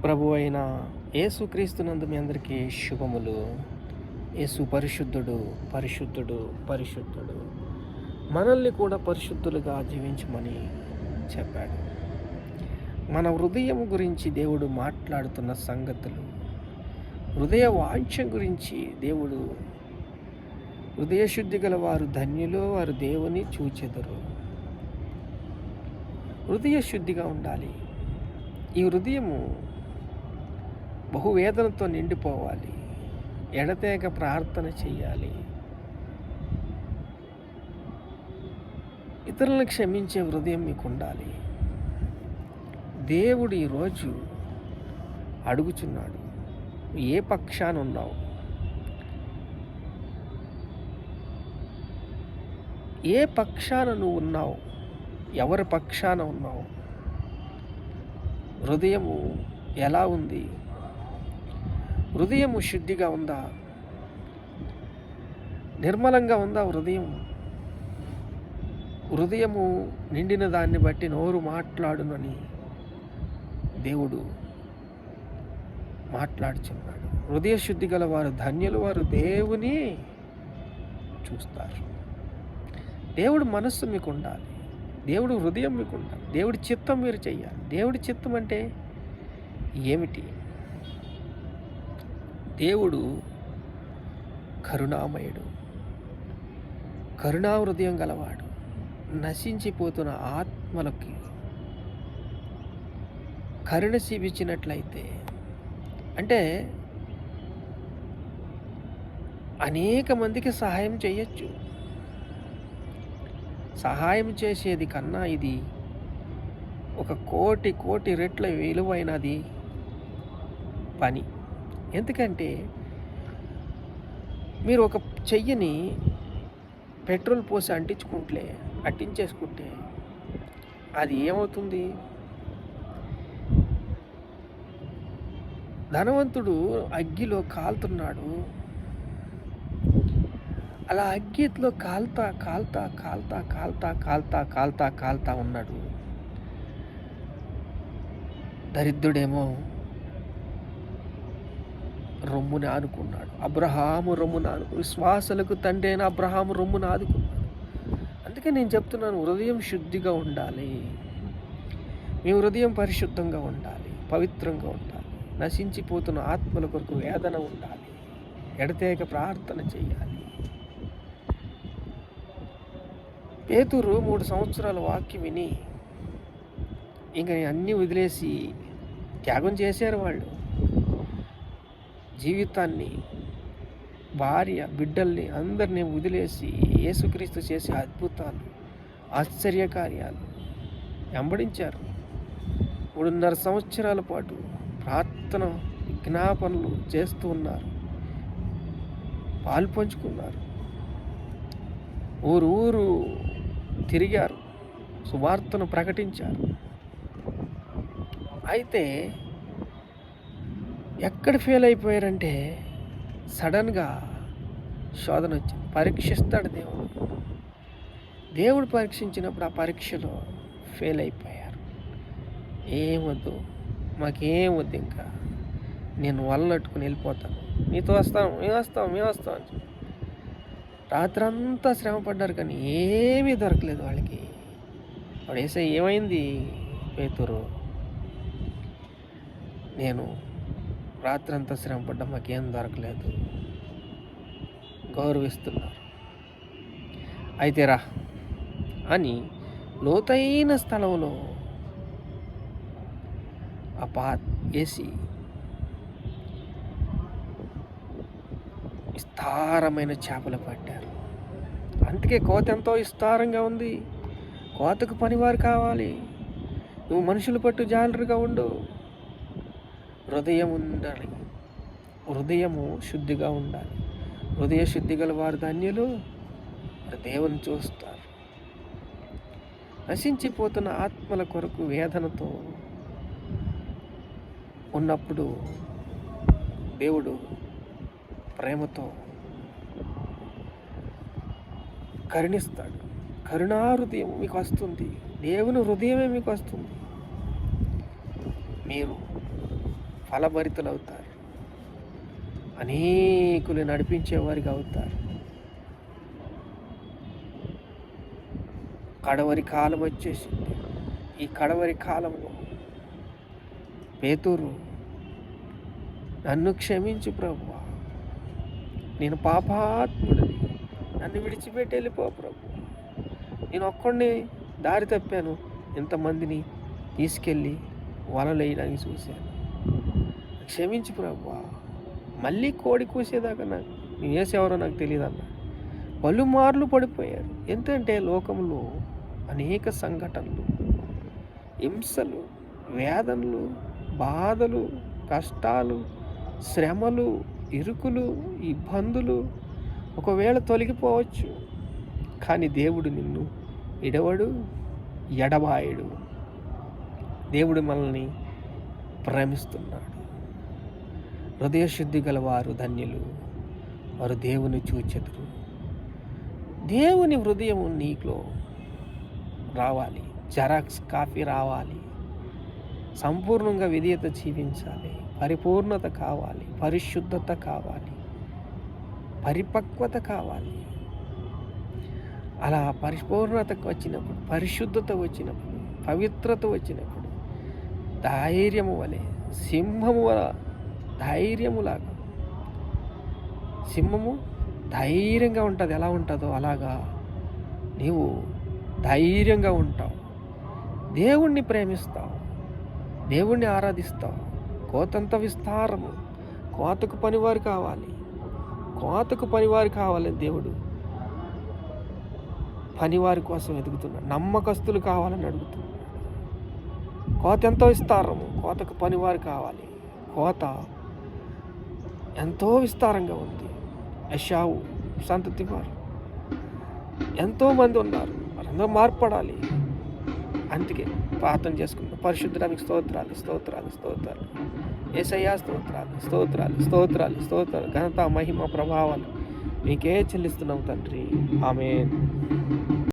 ప్రభు అయిన యేసుక్రీస్తునందు మీ అందరికీ శుభములు. యేసు పరిశుద్ధుడు, పరిశుద్ధుడు, పరిశుద్ధుడు. మనల్ని కూడా పరిశుద్ధులుగా జీవించమని చెప్పాడు. మన హృదయం గురించి దేవుడు మాట్లాడుతున్న సంగతులు, హృదయ వాంఛ గురించి దేవుడు, హృదయ శుద్ధి గల వారు ధన్యులు, వారు దేవుని చూచెదరు. హృదయ శుద్ధిగా ఉండాలి. ఈ హృదయము బహువేదనతో నిండిపోవాలి. ఎడతెగక ప్రార్థన చేయాలి. ఇతరులను క్షమించే హృదయం మీకు ఉండాలి. దేవుడు ఈరోజు అడుగుచున్నాడు, ఏ పక్షాన ఉన్నావు? ఏ పక్షాన నువ్వు ఉన్నావు? ఎవరి పక్షాన ఉన్నావు? హృదయము ఎలా ఉంది? హృదయము శుద్ధిగా ఉందా? నిర్మలంగా ఉందా హృదయం? హృదయము నిండిన దాన్ని బట్టి నోరు మాట్లాడునని దేవుడు మాట్లాడుచున్నాడు. హృదయ శుద్ధి గల వారు ధన్యులు, వారు దేవుని చూస్తారు. దేవుడు మనస్సు మీకు ఉండాలి. దేవుడు హృదయం మీకు ఉండాలి. దేవుడి చిత్తం మీరు చెయ్యాలి. దేవుడి చిత్తం అంటే ఏమిటి? దేవుడు కరుణామయుడు, కరుణా హృదయం గలవాడు. నశించిపోతున్న ఆత్మలకి కరుణ చూపించినట్లయితే, అంటే అనేక మందికి సహాయం చేయొచ్చు. సహాయం చేసేది కన్నా ఇది ఒక కోటి రెట్ల విలువైనది పని. ఎందుకంటే మీరు ఒక చెయ్యిని పెట్రోల్ పోసి అంటించేసుకుంటే అది ఏమవుతుంది? ధనవంతుడు అగ్గిలో కాలుతున్నాడు. అలా అగ్గిలో కాల్తా ఉన్నాడు. దరిద్రుడేమో రొమ్ముని ఆనుకున్నాడు. అబ్రహాము రొమ్మును విశ్వాసులకు తండ్రి అయిన అబ్రహాము రొమ్మును ఆదుకున్నాడు. అందుకే నేను చెప్తున్నాను, హృదయం శుద్ధిగా ఉండాలి. మీ హృదయం పరిశుద్ధంగా ఉండాలి, పవిత్రంగా ఉండాలి. నశించిపోతున్న ఆత్మల కొరకు వేదన ఉండాలి. ఎడతెగక ప్రార్థన చేయాలి. పేతురు 3 సంవత్సరాల వాక్యం విని ఇంక అన్నీ వదిలేసి త్యాగం చేశారు. వాళ్ళు జీవితాన్ని, భార్య, బిడ్డల్ని అందరినీ వదిలేసి యేసుక్రీస్తు చేసే అద్భుతాలు, ఆశ్చర్యకార్యాలు వెంబడించారు. 3.5 సంవత్సరాల పాటు ప్రార్థన, విజ్ఞాపనలు చేస్తూ ఉన్నారు. పాలు పంచుకున్నారు. ఊరు తిరిగారు, సువార్తను ప్రకటించారు. అయితే ఎక్కడ ఫెయిల్ అయిపోయారంటే, సడన్గా శోధన వచ్చింది. పరీక్షిస్తాడు దేవుడు పరీక్షించినప్పుడు ఆ పరీక్షలో ఫెయిల్ అయిపోయారు. ఏమొద్దు, మాకేం వద్దు, ఇంకా నేను వల్లట్టుకుని వెళ్ళిపోతాను, నీతో వస్తాం, మేము వస్తాం అని రాత్రంతా శ్రమ పడ్డారు. కానీ ఏమీ దొరకలేదు వాళ్ళకి. వాడు వేసే ఏమైంది? పేతురు, నేను రాత్రంతా శ్రమ పడ్డా, మాకేం దొరకలేదు. గౌరవిస్తున్నారు. అయితే రా అని లోతైన స్థలంలో వేసి విస్తారమైన చేపలు పట్టారు. అందుకే కోత ఎంతో విస్తారంగా ఉంది. కోతకు పనివారు కావాలి. నువ్వు మనుషులు పట్టు జాలరుగా ఉండు. హృదయం ఉండాలి. హృదయము శుద్ధిగా ఉండాలి. హృదయ శుద్ధి గల వారు ధన్యులు, దేవుని చూస్తారు. నశించిపోతున్న ఆత్మల కొరకు వేదనతో ఉన్నప్పుడు దేవుడు ప్రేమతో కరుణిస్తాడు. కరుణా హృదయం మీకు వస్తుంది. దేవుని హృదయమే మీకు వస్తుంది. మీరు ఫలభరితులవుతారు, అనేకులు నడిపించేవారికి అవుతారు. కడవరి కాలం వచ్చేసింది. ఈ కడవరి కాలంలో పేతురు, నన్ను క్షమించు ప్రభువా, నేను పాపాత్ముడిని, నన్ను విడిచిపెట్టి వెళ్ళిపో ప్రభువా, నేను ఒక్కడిని దారి తప్పాను, ఇంతమందిని తీసుకెళ్ళి వలలు వేయడానికి చూశాను, క్షమించు ప్రభువా, మళ్ళీ కోడి కూసేదాకా నాకు నేను వేసేవారో నాకు తెలియదు అన్న. పలుమార్లు పడిపోయారు. ఎందుకంటే లోకంలో అనేక సంఘటనలు, హింసలు, వేదనలు, బాధలు, కష్టాలు, శ్రమలు, ఇరుకులు, ఇబ్బందులు ఒకవేళ తొలగిపోవచ్చు, కానీ దేవుడు నిన్ను విడవడు, ఎడబాయడు. దేవుడు మనల్ని ప్రేమిస్తున్నాడు. హృదయశుద్ధి గల వారు ధన్యులు, వారు దేవుని చూచెదరు. దేవుని హృదయం నీలో రావాలి, జెరాక్స్ కాపీ రావాలి. సంపూర్ణంగా విధేయత జీవించాలి, పరిపూర్ణత కావాలి, పరిశుద్ధత కావాలి, పరిపక్వత కావాలి. అలా పరిపూర్ణతకు వచ్చినప్పుడు, పరిశుద్ధత వచ్చినప్పుడు, పవిత్రత వచ్చినప్పుడు ధైర్యము వలె, సింహము ధైర్యములాగా, సింహము ధైర్యంగా ఉంటుంది, ఎలా ఉంటుందో అలాగా నీవు ధైర్యంగా ఉంటావు. దేవుణ్ణి ప్రేమిస్తావు, దేవుణ్ణి ఆరాధిస్తావు. కోతంత విస్తారము, కోతకు పనివారు కావాలి, కోతకు పనివారు కావాలని దేవుడు పనివారి కోసం ఎదుగుతున్నాడు. నమ్మకస్తులు కావాలని అడుగుతున్నాడు. కోత ఎంతో విస్తారము, కోతకు పనివారు కావాలి. కోత ఎంతో విస్తారంగా ఉంది. యెషావు సంతతి వారు ఎంతోమంది ఉన్నారు, వారందరూ మార్పడాలి. అందుకే ప్రార్థన చేసుకుంటాం. పరిశుద్ధానికి స్తోత్రాలు, స్తోత్రాలు, స్తోత్రాలు. యేసయ్యా స్తోత్రాలు, స్తోత్రాలు, స్తోత్రాలు, స్తోత్రాలు. ఘనత, మహిమ, ప్రభావాలు మీకే చెల్లిస్తున్నాం తండ్రి. ఆమేన్.